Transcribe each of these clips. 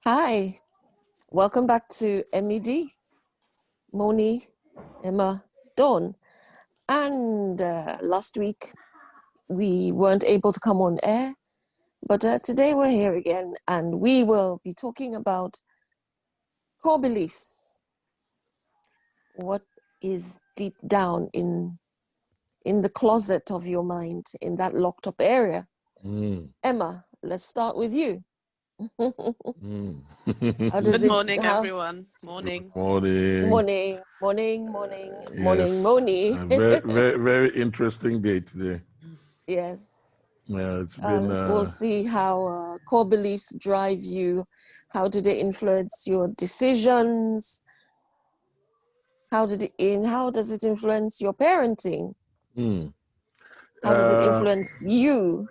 Hi, welcome back to M.E.D, Moni, Ema, Dawn. And last week we weren't able to come on air, but today we're here again and we will be talking about core beliefs. What is deep down in the closet of your mind, in that locked up area? Emma, let's start with you. Good morning, everyone. Morning. Morning, Moni. Very interesting day today. Yes. Yeah, it's been. We'll see how core beliefs drive you. How do they influence your decisions? How does it influence your parenting? How does it influence you?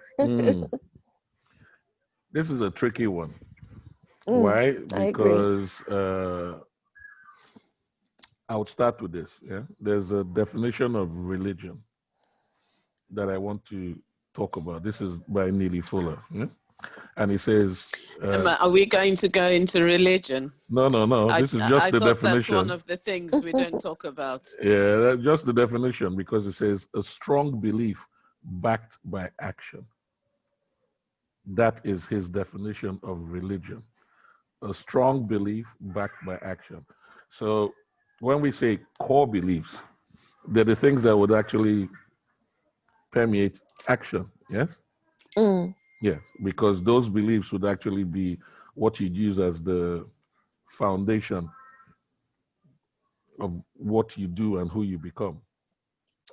This is a tricky one. Why? Because I would start with this. Yeah, there's a definition of religion that I want to talk about. This is by Neely Fuller, yeah? And he says, "Are we going to go into religion?" No. This is just the definition. That's one of the things we don't talk about. Yeah, that's just the definition, because it says a strong belief backed by action. That is his definition of religion. A strong belief backed by action. So when we say core beliefs, they're the things that would actually permeate action, yes? Yes, because those beliefs would actually be what you'd use as the foundation of what you do and who you become.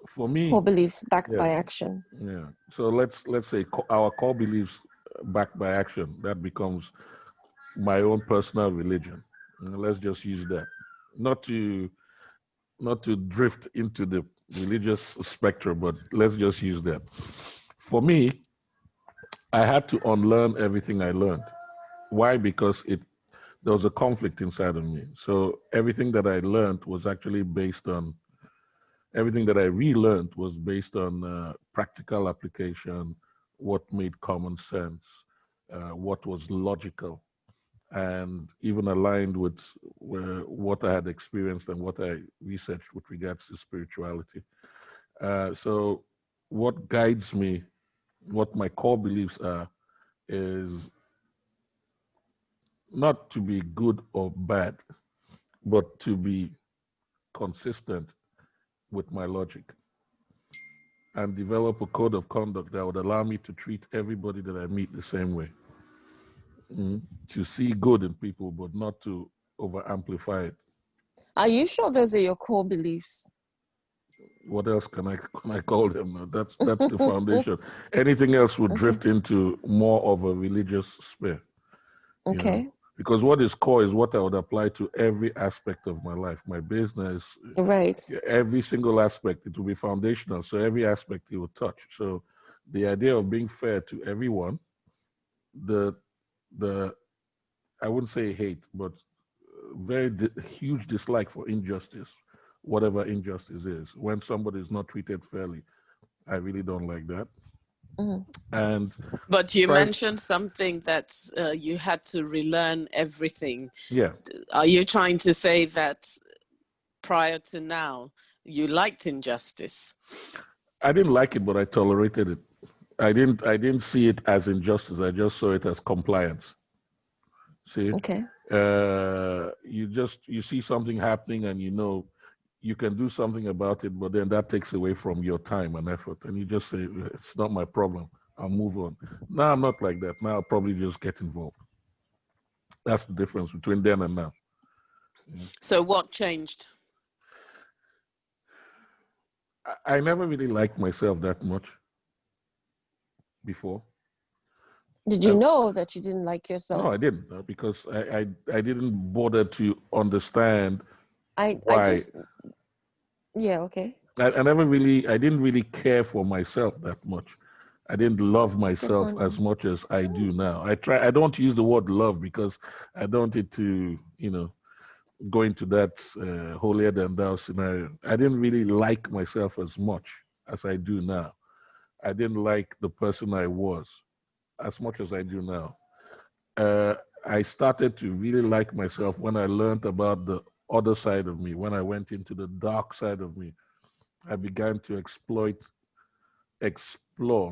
For me, core beliefs backed by action. Yeah. So let's say our core beliefs backed by action. That becomes my own personal religion. Let's just use that. Not to drift into the religious spectrum, but let's just use that. For me, I had to unlearn everything I learned. Why? Because there was a conflict inside of me. So everything that I learned was actually based on, everything that I relearned was based on practical application, what made common sense, what was logical, and even aligned with what I had experienced and what I researched with regards to spirituality. So what guides me, what my core beliefs are, is not to be good or bad, but to be consistent with my logic and develop a code of conduct that would allow me to treat everybody that I meet the same way. To see good in people, but not to over amplify it. Are you sure those are your core beliefs? What else can I call them? That's the foundation. Anything else would drift into more of a religious sphere. Okay. You know? Because what is core is what I would apply to every aspect of my life, my business, right? Every single aspect. It will be foundational. So every aspect it will touch. So the idea of being fair to everyone, the I wouldn't say hate, but very huge dislike for injustice, whatever injustice is. When somebody is not treated fairly, I really don't like that. But you mentioned something that you had to relearn everything. Yeah. Are you trying to say that prior to now, you liked injustice? I didn't like it, but I tolerated it. I didn't see it as injustice. I just saw it as compliance. See? Okay. You see something happening and you can do something about it, but then that takes away from your time and effort. And you just say, it's not my problem. I'll move on. Now I'm not like that. Now I'll probably just get involved. That's the difference between then and now. Yeah. So what changed? I never really liked myself that much before. Did you know that you didn't like yourself? No, I didn't, because I didn't bother to understand why. Yeah, okay. I didn't really care for myself that much. I didn't love myself as much as I do now. I don't use the word love because I don't want it to, go into that holier than thou scenario. I didn't really like myself as much as I do now. I didn't like the person I was as much as I do now. I started to really like myself when I learned about the other side of me. When I went into the dark side of me, I began to explore,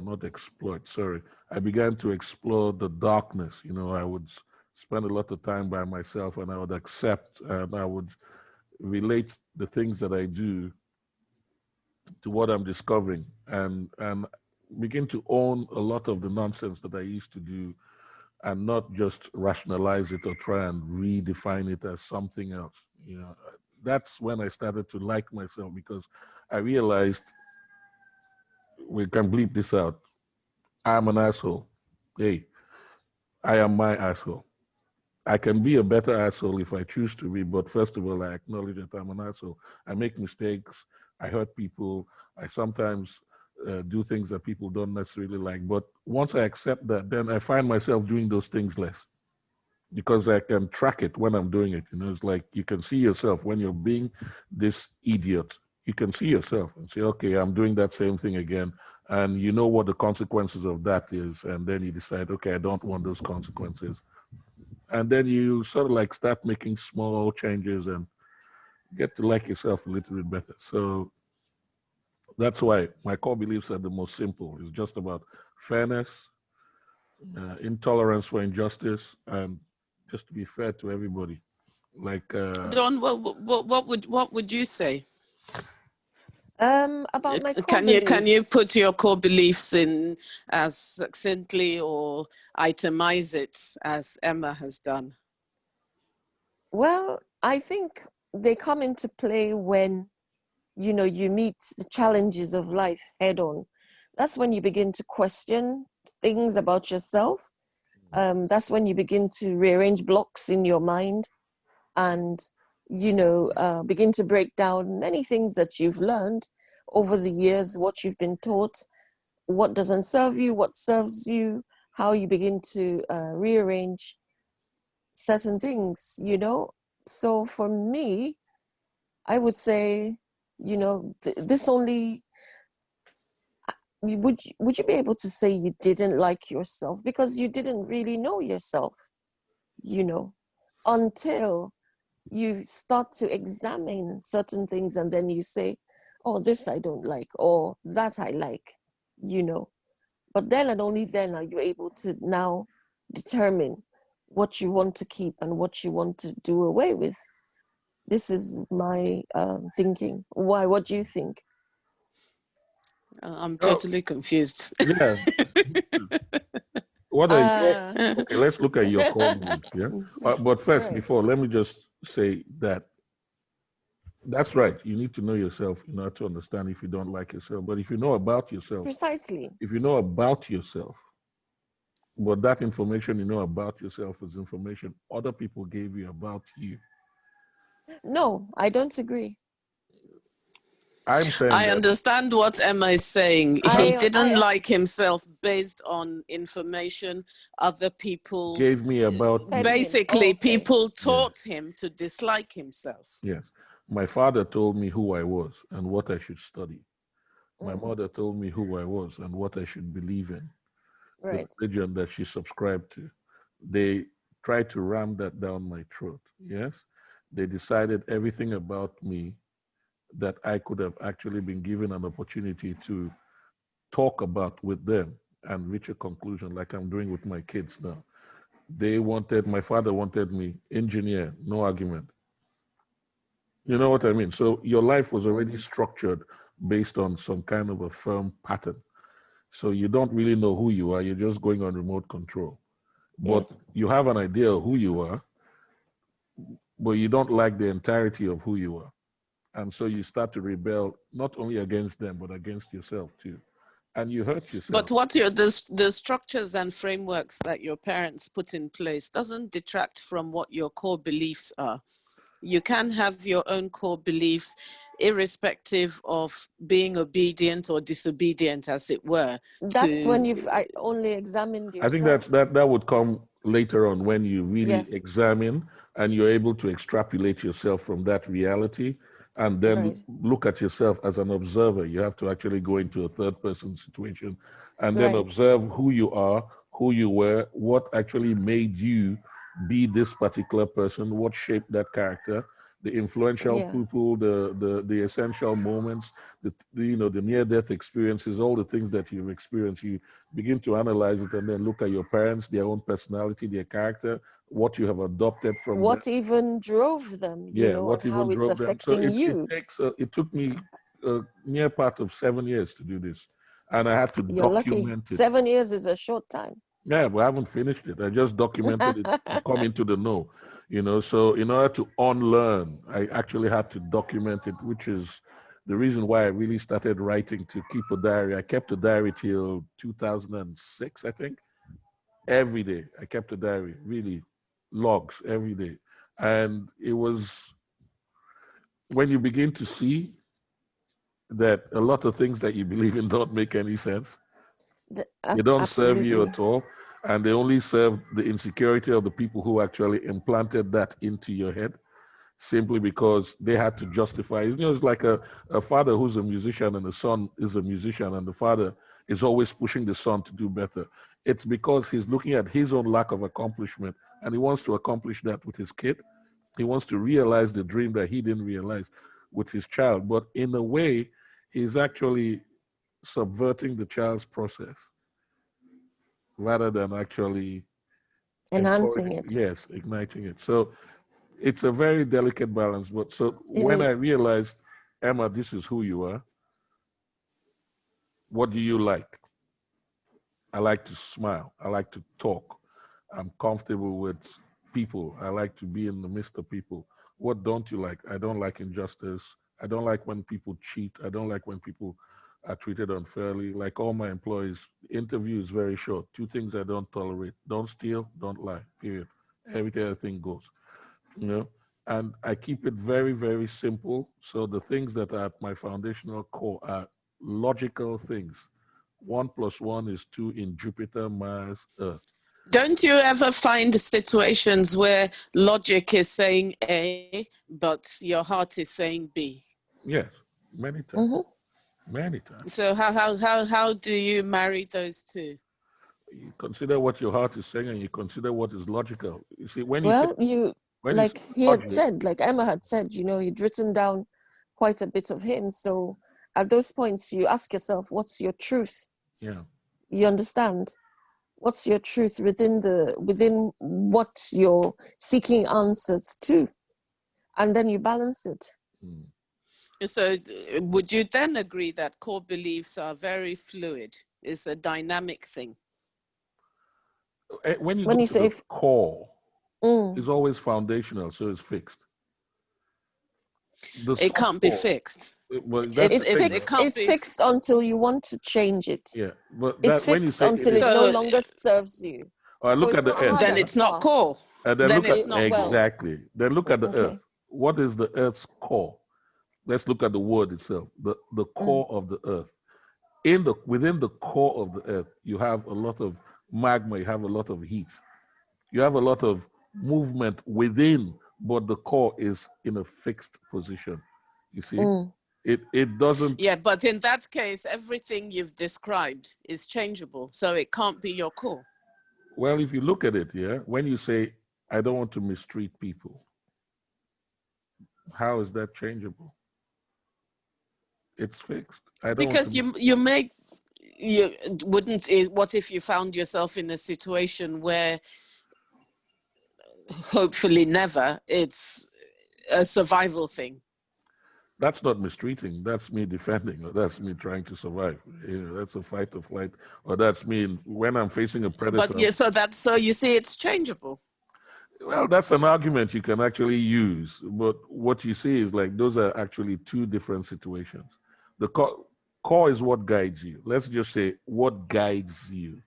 not exploit, sorry. I began to explore the darkness. You know, I would spend a lot of time by myself, and I would accept, and I would relate the things that I do to what I'm discovering, and begin to own a lot of the nonsense that I used to do, and not just rationalize it or try and redefine it as something else. You know, that's when I started to like myself, because I realized, we can bleep this out, I'm an asshole. Hey, I am my asshole. I can be a better asshole if I choose to be, but first of all, I acknowledge that I'm an asshole. I make mistakes. I hurt people. I sometimes do things that people don't necessarily like. But once I accept that, then I find myself doing those things less, because I can track it when I'm doing it. You know, it's like you can see yourself when you're being this idiot. You can see yourself and say, okay, I'm doing that same thing again. And you know what the consequences of that is. And then you decide, okay, I don't want those consequences. And then you sort of like start making small changes and get to like yourself a little bit better. So that's why my core beliefs are the most simple. It's just about fairness, intolerance for injustice, and just to be fair to everybody. Like Dawn, what would you say? About my core Can you beliefs. put your core beliefs in as succinctly, or itemize it as Emma has done? Well, I think they come into play when, you know, you meet the challenges of life head on. That's when you begin to question things about yourself. That's when you begin to rearrange blocks in your mind, and, you know, begin to break down many things that you've learned over the years, what you've been taught, what doesn't serve you, what serves you, how you begin to rearrange certain things, you know. So for me, I would say, you know, this only, would you be able to say you didn't like yourself because you didn't really know yourself, you know, until you start to examine certain things, and then you say, oh, this I don't like, or that I like, you know. But then and only then are you able to now determine what you want to keep and what you want to do away with. This is my thinking. Why? What do you think? I'm totally confused. yeah. What are okay, let's look at your core beliefs. Yeah. But first, Right. before, let me just say that that's right. You need to know yourself in order to understand if you don't like yourself. But if you know about yourself, Precisely. if you know about yourself, but that information you know about yourself is information other people gave you about you. No, I don't agree. I'm saying I that understand what Emma is saying. He didn't like himself based on information other people gave me about me. basically Okay. people taught him to dislike himself. Yes. My father told me who I was and what I should study. My mother told me who I was and what I should believe in. Right. The religion that she subscribed to. They tried to ram that down my throat. Yes. They decided everything about me that I could have actually been given an opportunity to talk about with them and reach a conclusion, like I'm doing with my kids now. My father wanted me engineer, no argument. You know what I mean? So your life was already structured based on some kind of a firm pattern. So you don't really know who you are. You're just going on remote control. But Yes. you have an idea of who you are, but you don't like the entirety of who you are. And so you start to rebel, not only against them, but against yourself too. And you hurt yourself. But what the structures and frameworks that your parents put in place doesn't detract from what your core beliefs are. You can have your own core beliefs irrespective of being obedient or disobedient, as it were. That's when you've only examined yourself. I think that would come later on when you really examine and you're able to extrapolate yourself from that reality and then look at yourself as an observer. You have to actually go into a third person situation and then observe who you are who you were, what actually made you be this particular person, what shaped that character, the influential Yeah. people, the essential moments, the near-death experiences, all the things that you've experienced. You begin to analyze it and then look at your parents, their own personality, their character, what you have adopted from them. What even drove them, Yeah, and what even how it's drove them. So affecting you. it took me a near part of 7 years to do this, and I had to You're lucky. document it. 7 years is a short time. Yeah, but I haven't finished it. I just documented it to come into the know, So in order to unlearn, I actually had to document it, which is the reason why I really started writing, to keep a diary. I kept a diary till 2006, I think. Every day, I kept a diary, really, logs every day. And it was when you begin to see that a lot of things that you believe in don't make any sense. They don't serve you Absolutely. at all, and they only serve the insecurity of the people who actually implanted that into your head, simply because they had to justify. It's like a father who's a musician and the son is a musician, and the father is always pushing the son to do better. It's because he's looking at his own lack of accomplishment, and he wants to accomplish that with his kid. He wants to realize the dream that he didn't realize with his child. But in a way, he's actually subverting the child's process rather than actually Enhancing it. yes, igniting it. So it's a very delicate balance. But so It when I is. realized, Emma, this is who you are, what do you like? I like to smile. I like to talk. I'm comfortable with people. I like to be in the midst of people. What don't you like? I don't like injustice. I don't like when people cheat. I don't like when people are treated unfairly. Like all my employees, the interview is very short. Two things I don't tolerate: don't steal, don't lie. Period. Every other thing goes. You know, and I keep it very, very simple. So the things that are at my foundational core are logical things. 1+1 is 2 in Jupiter, Mars, Earth. Don't you ever find situations where logic is saying A, but your heart is saying B? Yes, many times. Many times. So how do you marry those two? You consider what your heart is saying and you consider what is logical. You see, when you say Well, you, when you say like he had logic, said, like Emma had said, he'd written down quite a bit of him. So at those points, you ask yourself, what's your truth? yeah, You understand? What's your truth within what you're seeking answers to? And then you balance it. mm. So would you then agree that core beliefs are very fluid? It's a dynamic thing. When you When go you to the say, core, mm, it's always foundational, so it's fixed. The It can't be soft core, fixed. well, that's the thing, It right? can't it's be. fixed until you want to change it. Yeah, but It's that when you fixed say it until is, it no So longer serves you. So look it's at the not earth, hard then and yeah? it's not core. fast. And then Then look at it's not core. exactly. Then look at the earth. Okay. What is the earth's core? Let's look at the word itself. The core of the earth. Within the core of the earth, you have a lot of magma. You have a lot of heat. You have a lot of movement within, but the core is in a fixed position. You see, it doesn't. Yeah, but in that case, everything you've described is changeable. So it can't be your core. Well, if you look at it, yeah, when you say I don't want to mistreat people, how is that changeable? It's fixed. I don't want Because to. you wouldn't, what if you found yourself in a situation where hopefully never, it's a survival thing? That's not mistreating. That's me defending, or that's me trying to survive. That's a fight or flight, or that's me when I'm facing a predator. But yeah, so you see, it's changeable. Well, that's an argument you can actually use, but what you see is like those are actually two different situations. The core is what guides you. Let's just say what guides you,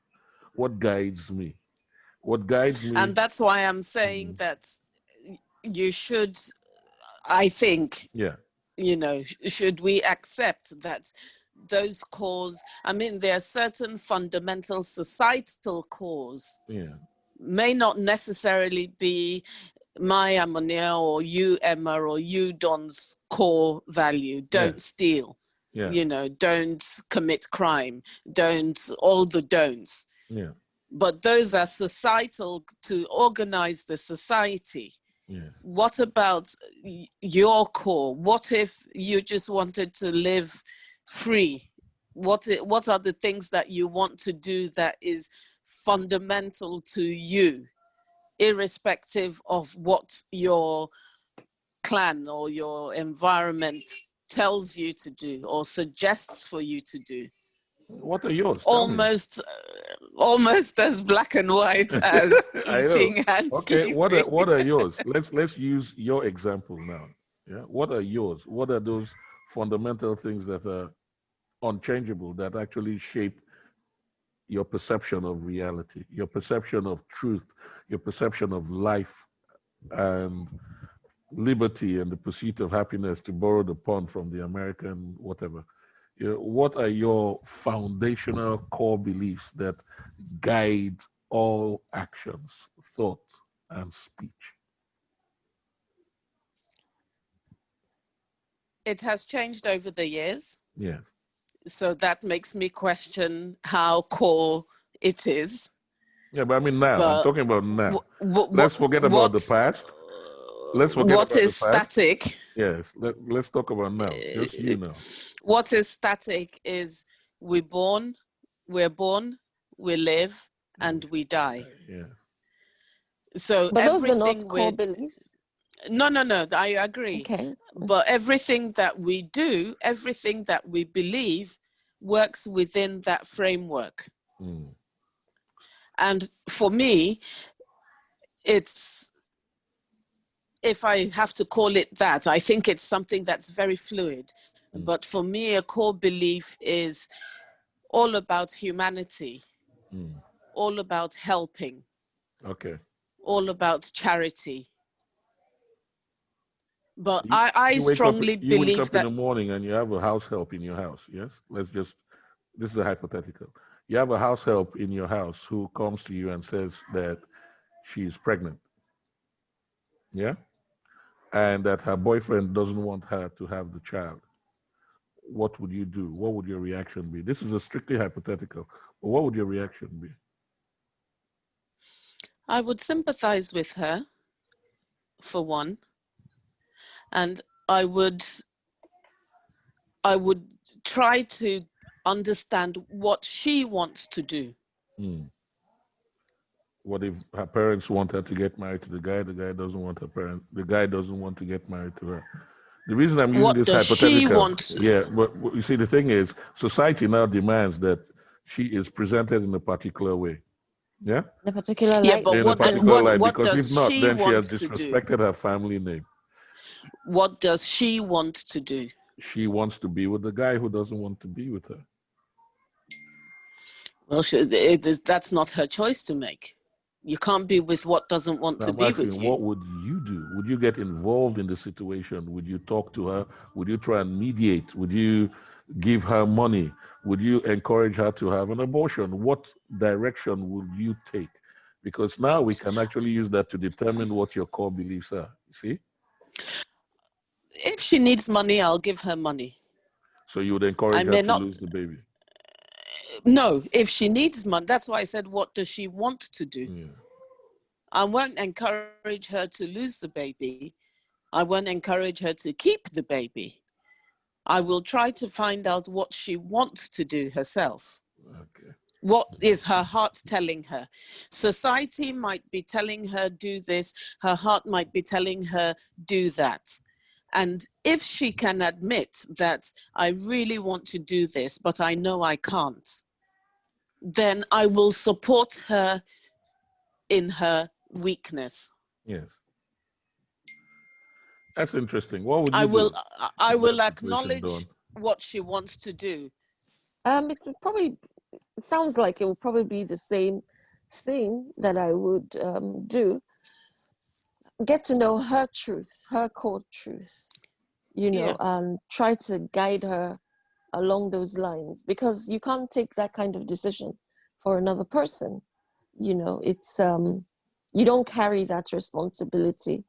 what guides me, what guides me. And that's why I'm saying that you should, I think, Yeah, should we accept that those cores, I mean, there are certain fundamental societal cores, yeah, may not necessarily be my Amonia or you Emma or you Don's core value. Don't steal, yeah, don't commit crime, don't, all the don'ts. yeah. but those are societal to organize the society. Yeah. What about your core? What if you just wanted to live free? What are the things that you want to do that is fundamental to you, irrespective of what your clan or your environment tells you to do or suggests for you to do? What are yours? Tell me. Almost as black and white as I know. eating and Okay, sleeping. what are yours? Let's use your example now. Yeah. What are yours? What are those fundamental things that are unchangeable that actually shape your perception of reality, your perception of truth, your perception of life and liberty and the pursuit of happiness, to borrow the pun from the American whatever. You know, what are your foundational core beliefs that guide all actions, thought, and speech? It has changed over the years. Yeah. So that makes me question how core it is. Yeah, but I mean now, I'm But talking about now. what, Let's forget about the past. Let's forget what about the is past. static? Yes, let's talk about now. Just you now. What is static is we're born, we live, and we die. Yeah. So But those are everything not core with beliefs. no, I agree. Okay. But everything that we do, everything that we believe, works within that framework. Mm. And for me, it's, if I have to call it that, I think it's something that's very fluid. But for me, a core belief is all about humanity, all about helping, Okay. all about charity. But You, I you wake up. strongly You wake believe up in that. the morning and you have a house help in your house. Yes. This is a hypothetical. You have a house help in your house who comes to you and says that she's pregnant. Yeah. And that her boyfriend doesn't want her to have the child. What would you do? What would your reaction be? This is a strictly hypothetical, but what would your reaction be? I would sympathize with her, for one, and I would try to understand what she wants to do. Hmm. What if her parents want her to get married to the guy doesn't want the guy doesn't want to get married to her? The reason I'm using What this does she hypothetical, want? yeah, but you see, the thing is, society now demands that she is presented in a particular way. Yeah? In a particular Yeah, light. but In a particular light, what because if does not, she then she has want to do? disrespected her family name. What does she want to do? She wants to be with the guy who doesn't want to be with her. Well, that's not her choice to make. You can't be with what doesn't want Now to I'm be asking, with you. what would you do? Would you get involved in the situation? Would you talk to her? Would you try and mediate? Would you give her money? Would you encourage her to have an abortion? What direction would you take? Because now we can actually use that to determine what your core beliefs are. You see? If she needs money, I'll give her money. So you would I encourage her may to not. lose the baby. No, if she needs money, that's why I said, what does she want to do? Yeah. I won't encourage her to lose the baby. I won't encourage her to keep the baby. I will try to find out what she wants to do herself. Okay. What is her heart telling her? Society might be telling her do this. Her heart might be telling her do that. And if she can admit that I really want to do this, but I know I can't, then I will support her in her weakness. Yes. That's interesting. What would I you do will in that situation, acknowledge Dawn? what she wants to do. It would probably, it sounds like it would probably be the same thing that I would do. Get to know her truth, her core truth, and try to guide her along those lines, because you can't take that kind of decision for another person. It's you don't carry that responsibility,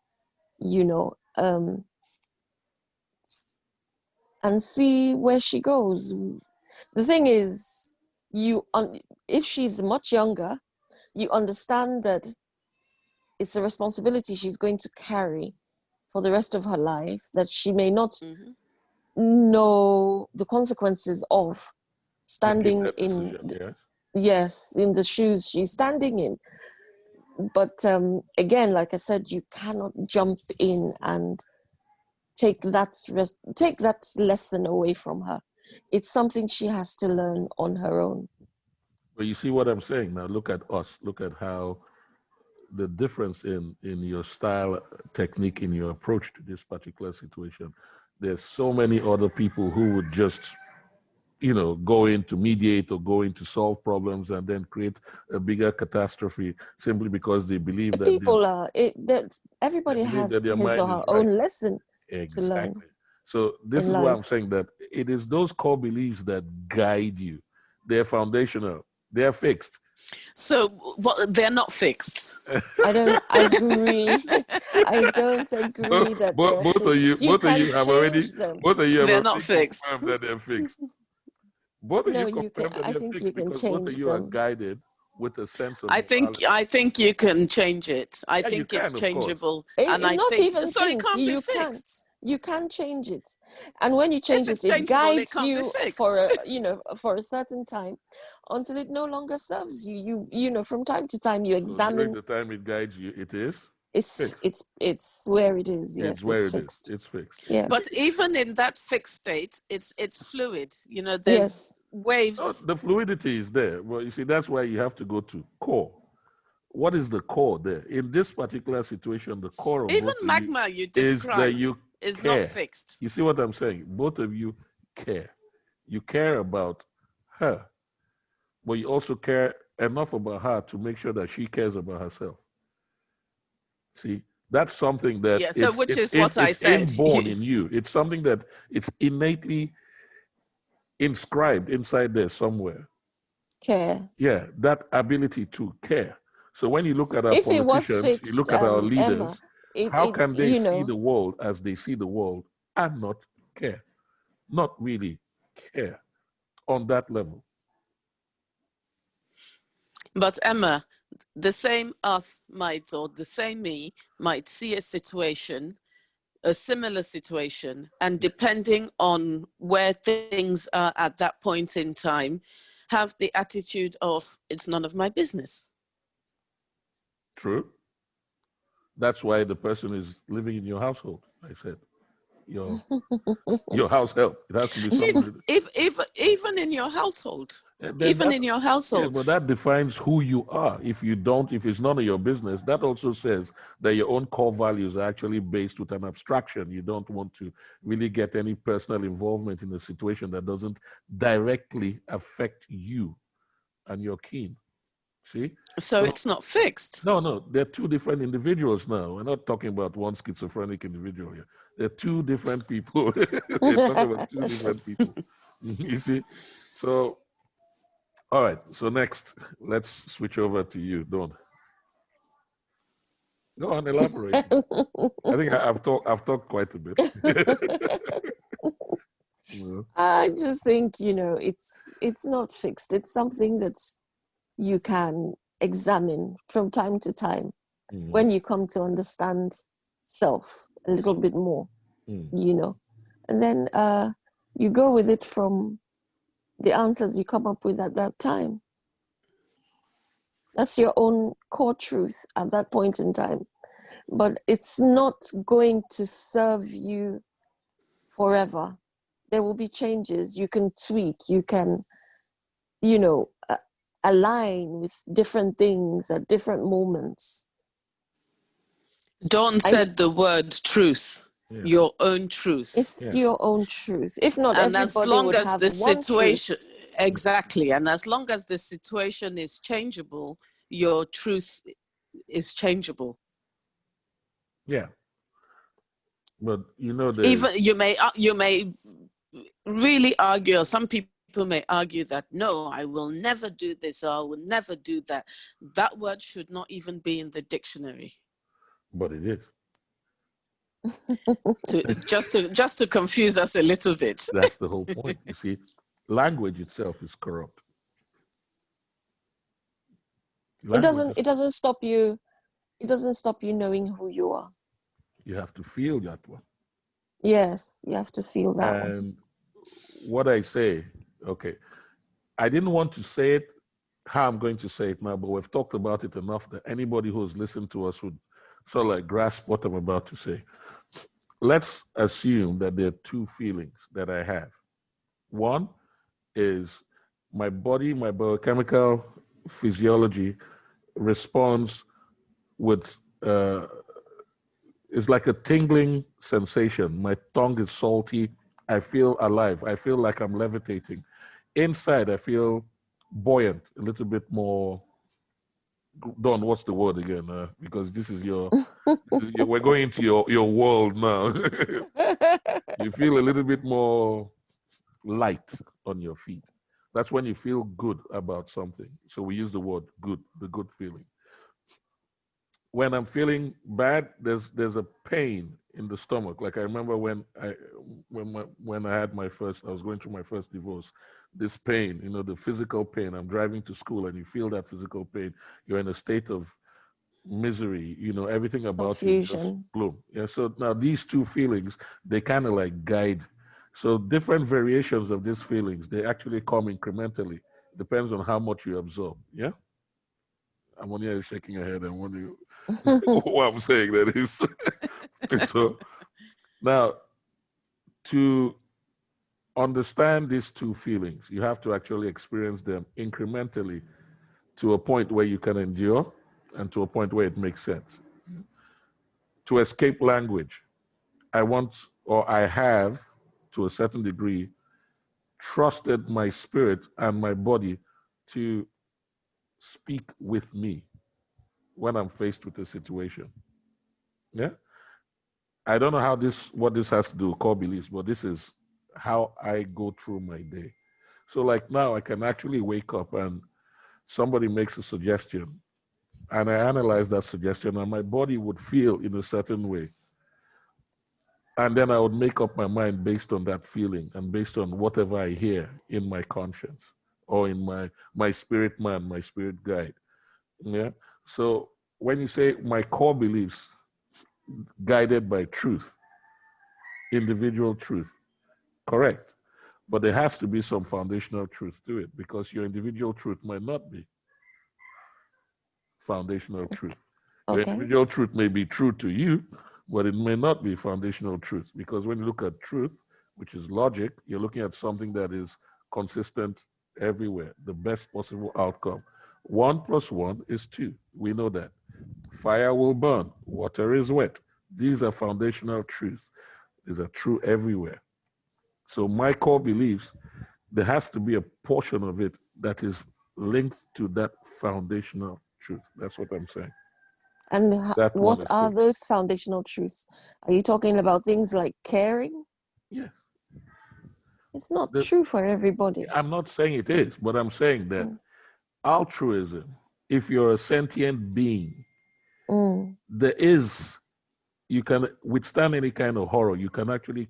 and see where she goes. The thing is, if she's much younger, you understand that it's a responsibility she's going to carry for the rest of her life, that she may not know the consequences of standing in, yes, in the shoes she's standing in. But again, like I said, you cannot jump in and take that lesson away from her. It's something she has to learn on her own. But you see what I'm saying? Now look at us. Look at how the difference in your style, technique, in your approach to this particular situation. There's so many other people who would just, go in to mediate or go in to solve problems and then create a bigger catastrophe simply because they believe that people everybody has his or her own lesson to learn. So this is why I'm saying that it is those core beliefs that guide you. They're foundational. They're fixed. So they're not fixed. I don't agree. I don't agree that they're both fixed. Both of you have already. Both of you have they're not fixed. That they're fixed. Both of no, you can. I think you can change both of you them. are guided with a sense of. I think you can change it. I think it's changeable, and I think so. It can't be fixed. You can change it, and when you change it guides you for a certain time, until it no longer serves you. You from time to time you examine. During the time it guides you, it is. It's where it is. Yes, it's fixed. It's fixed. Yeah. But even in that fixed state, it's fluid. There's waves. Oh, the fluidity is there. Well, you see, that's why you have to go to core. What is the core there? In this particular situation, the core of even magma you described is not fixed. You see what I'm saying? Both of you care. You care about her, but you also care enough about her to make sure that she cares about herself. See, that's something that which is what I said. It's inborn in you. It's something that it's innately inscribed inside there somewhere. Care. Yeah, that ability to care. So when you look at our politicians, you look at our leaders, Emma, how can they see the world as they see the world and not care? Not really care on that level. But Emma, the same us might, or the same me, might see a situation, a similar situation, and depending on where things are at that point in time, have the attitude of, it's none of my business. True. That's why the person is living in your household, I said. Your house help. It has to be somebody. Even in your household. In your household. Yeah, but that defines who you are. If it's none of your business, that also says that your own core values are actually based with an abstraction. You don't want to really get any personal involvement in a situation that doesn't directly affect you and your kin. See? So it's not fixed. No, they're two different individuals now. We're not talking about one schizophrenic individual here. They're two different people. We're talking about two different people. You see? So, all right. So next, let's switch over to you, Dawn. Go on, elaborate. I think I've talked quite a bit. I just think, it's not fixed. It's something that you can examine from time to time when you come to understand self a little bit more, and then you go with it from the answers you come up with at that time. That's your own core truth at that point in time. But it's not going to serve you forever. There will be changes. You can tweak. You can, align with different things at different moments. Dawn said the word truth. Yeah. Your own truth. It's your own truth. If not, and everybody as long would as have the situation truth. Exactly, and as long as the situation is changeable, your truth is changeable. Yeah, but even you may really argue, or some people may argue that no, I will never do this, or I will never do that. That word should not even be in the dictionary. But it is. just to confuse us a little bit. That's the whole point. You see, language itself is corrupt. Language is, It doesn't stop you. It doesn't stop you knowing who you are. you have to feel that one. Yes, you have to feel that one. And what I say, okay, I didn't want to say it how I'm going to say it now, but we've talked about it enough that anybody who's listened to us would sort of like grasp what I'm about to say. Let's assume that there are two feelings that I have. One is my body, my biochemical physiology responds with, it's like a tingling sensation. My tongue is salty. I feel alive. I feel like I'm levitating. Inside, I feel buoyant, a little bit more. Don, what's the word again? Because this is your, we're going into your world now. You feel a little bit more light on your feet. That's when you feel good about something. So we use the word good, the good feeling. When I'm feeling bad, there's a pain in the stomach. Like I remember when I had my first, I was going through my first divorce. This pain, the physical pain. I'm driving to school, and you feel that physical pain. You're in a state of misery. Everything about you just Confusion. bloom. Yeah. So now these two feelings, they kind of like guide. So different variations of these feelings, they actually come incrementally. Depends on how much you absorb. Yeah. I'm only shaking your head and wondering what I'm saying. That is. So now, to understand these two feelings, you have to actually experience them incrementally to a point where you can endure and to a point where it makes sense. To escape language, I have, to a certain degree, trusted my spirit and my body to speak with me when I'm faced with a situation. Yeah. I don't know what this has to do with core beliefs, but this is how I go through my day. So like now I can actually wake up and somebody makes a suggestion and I analyze that suggestion and my body would feel in a certain way. And then I would make up my mind based on that feeling and based on whatever I hear in my conscience or in my spirit man, my spirit guide. Yeah. So when you say my core beliefs guided by truth, individual truth, correct. But there has to be some foundational truth to it because your individual truth might not be foundational truth. Your Okay. individual truth may be true to you, but it may not be foundational truth because when you look at truth, which is logic, you're looking at something that is consistent everywhere, the best possible outcome. 1 + 1 is 2. We know that. Fire will burn, water is wet. These are foundational truths. These are true everywhere. So my core beliefs, there has to be a portion of it that is linked to that foundational truth. That's what I'm saying. And That one what is are true. those foundational truths? Are you talking about things like caring? Yeah. It's not The, true for everybody. I'm not saying it is, but I'm saying that Mm. altruism, if you're a sentient being, Mm. there is, you can withstand any kind of horror. You can actually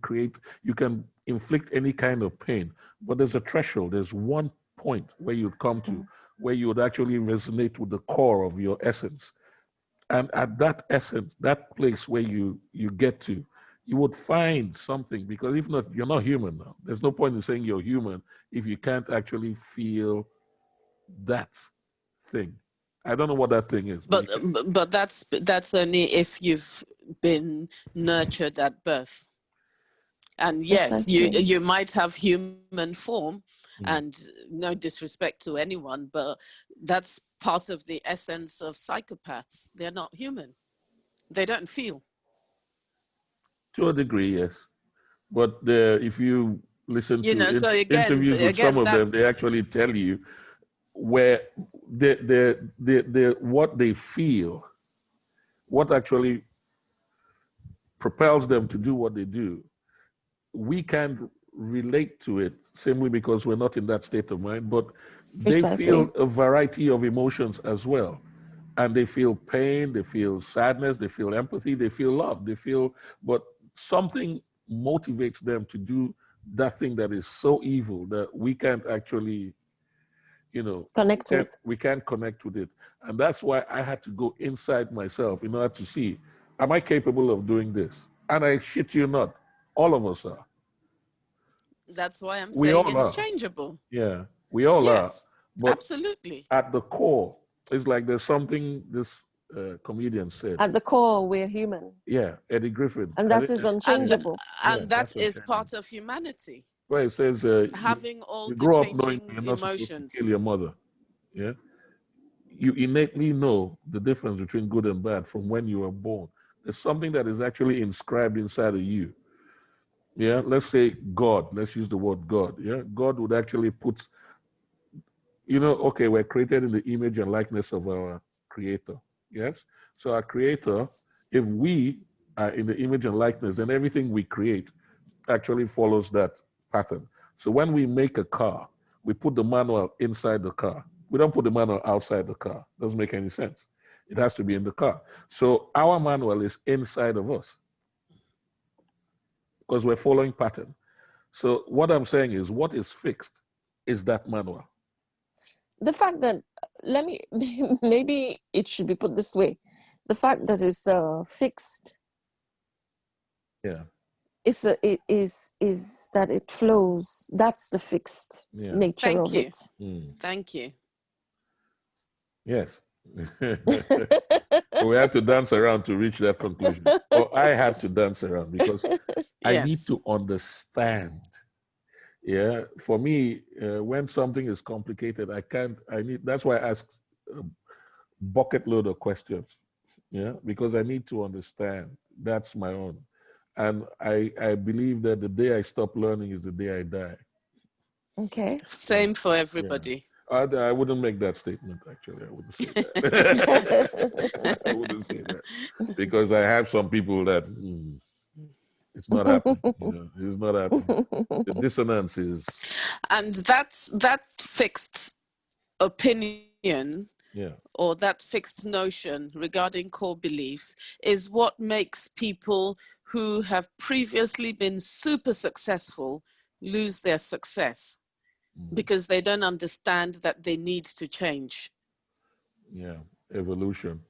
you can inflict any kind of pain, but there's a threshold. There's one point where you'd come to where you would actually resonate with the core of your essence. And at that essence, that place where you get to, you would find something because if not, you're not human now. There's no point in saying you're human if you can't actually feel that thing. I don't know what that thing is, but But that's only if you've been nurtured at birth. And yes, Precisely. you might have human form, Mm. and no disrespect to anyone, but that's part of the essence of psychopaths. They're not human. They don't feel. to a degree, yes. But if you listen You to know, so interviews with some of them, they that's actually tell you where what they feel, what actually propels them to do what they do. We can't relate to it simply because we're not in that state of mind, but they feel Precisely. a variety of emotions as well. And they feel pain, they feel sadness, they feel empathy, they feel love, but something motivates them to do that thing that is so evil that we can't actually you know, Connect with. we can't connect with it. And that's why I had to go inside myself in order to see, am I capable of doing this? And I shit you not, all of us are. That's why I'm We saying all it's are. changeable. Yeah, we all are. Yes, But absolutely. at the core, it's like there's something this comedian said. At the core, we're human. Yeah, Eddie Griffin. And that is unchangeable. And that that's is unchangeable. part of humanity. Where it says Having all you the grow up knowing changing you're not supposed to emotions. kill your mother. Yeah, you innately know the difference between good and bad from when you were born. There's something that is actually inscribed inside of you. Yeah, let's say God. Let's use the word God. Yeah, God would actually put, you know, okay, we're created in the image and likeness of our Creator. Yes, so our Creator, if we are in the image and likeness, then everything we create actually follows that pattern. So when we make a car, we put the manual inside the car. We don't put the manual outside the car. Doesn't make any sense. It has to be in the car. So our manual is inside of us because we're following pattern. So what I'm saying is what is fixed is that manual. The fact that, maybe it should be put this way. The fact that it's fixed Yeah. is that it flows. That's the fixed nature Thank of you. it. Thank you. Yes. So we have to dance around to reach that conclusion. Or I had to dance around because I need to understand. Yeah. For me, when something is complicated, that's why I ask a bucket load of questions. Yeah. Because I need to understand. That's my own. And I believe that the day I stop learning is the day I die. Okay. Same for everybody. I wouldn't make that statement, actually. I wouldn't say that. I wouldn't say that. Because I have some people that it's not happening. You know, it's not happening. The dissonance is. And that fixed opinion or that fixed notion regarding core beliefs is what makes people who have previously been super successful lose their success. Because they don't understand that they need to change. Yeah, evolution.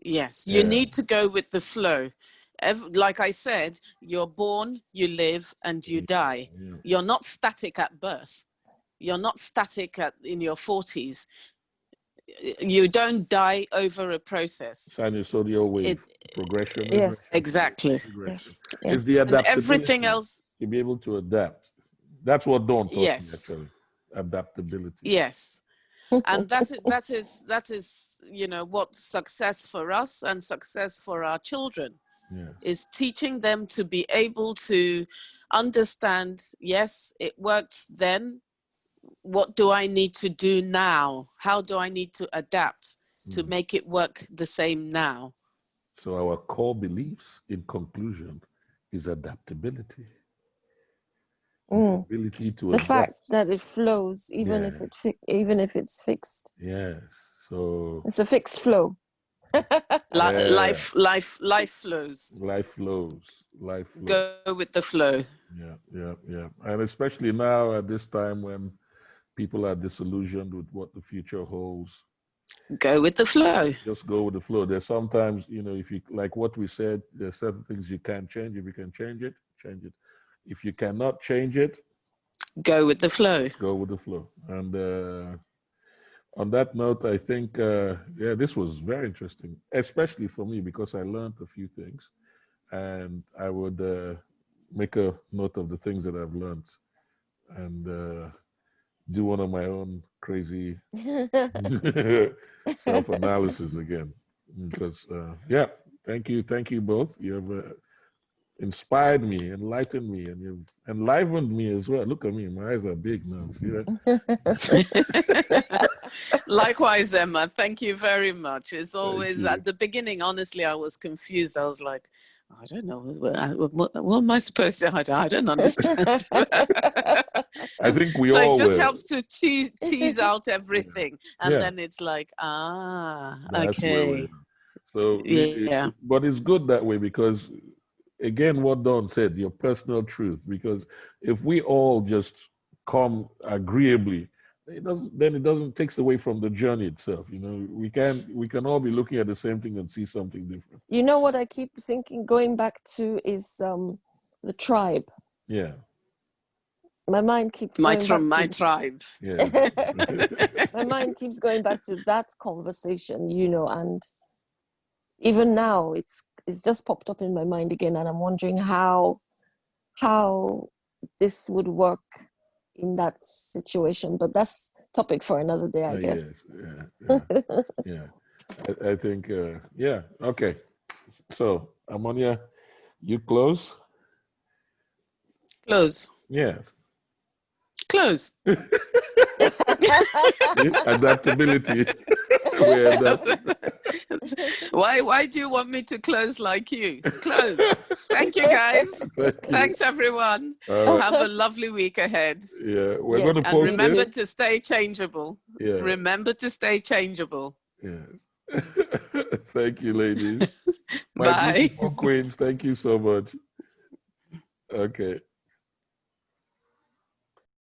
Yes, you need to go with the flow. Like I said, you're born, you live, and you die. Yeah. You're not static at birth. You're not static in your 40s. You don't die over a process. Sinusoidal wave progression. Yes. Exactly. Yes. It's the And adaptability. everything else. To be able to adapt. That's what Dawn taught me, actually. Adaptability. Yes. And that is, you know, what success for us and success for our children is teaching them to be able to understand, yes, it works then. What do I need to do now? How do I need to adapt to make it work the same now? So our core beliefs, in conclusion, is adaptability. The ability to adapt. Fact that it flows even if it's fixed. Yes. So it's a fixed flow. Life flows. Life flows. Go with the flow. Yeah. And especially now at this time when people are disillusioned with what the future holds. Go with the flow. Just go with the flow. There's sometimes, you know, if you, like what we said, there's certain things you can't change. If you can change it, change it. If you cannot change it, go with the flow. Go with the flow. And on that note, I think, this was very interesting, especially for me because I learned a few things. And I would make a note of the things that I've learned and do one of my own crazy self-analysis again. Because, thank you both. You have inspired me, enlightened me, and you've enlivened me as well. Look at me, my eyes are big now. See that? Likewise, Emma. Thank you very much. It's always at the beginning. Honestly, I was confused. I was like, I don't know. What am I supposed to? I don't understand. I think we so all. So it just will. helps to tease out everything, and then it's like, That's okay. So but it's good that way because, again, what Dawn said, your personal truth. Because if we all just come agreeably it doesn't takes away from the journey itself. You know, we can all be looking at the same thing and see something different. You know what I keep thinking, going back to, is the tribe. Yeah. My mind keeps My going back to tribe. Yeah. my mind keeps going back to that conversation, you know, and even now it's just popped up in my mind again, and I'm wondering how this would work in that situation. But that's topic for another day, I guess. Yes. Yeah. I think yeah. Okay. So Ammonia, you close? Close. Yes. Close. Adaptability. We adapt. Why do you want me to close like you? Close. Thank you, guys. Thank you. Thanks, everyone. Have a lovely week ahead. Yeah, we're Yes. going to And post remember it. to stay changeable. Yeah. Remember to stay changeable. Yes. Thank you, ladies. My Bye. beautiful queens, thank you so much. Okay.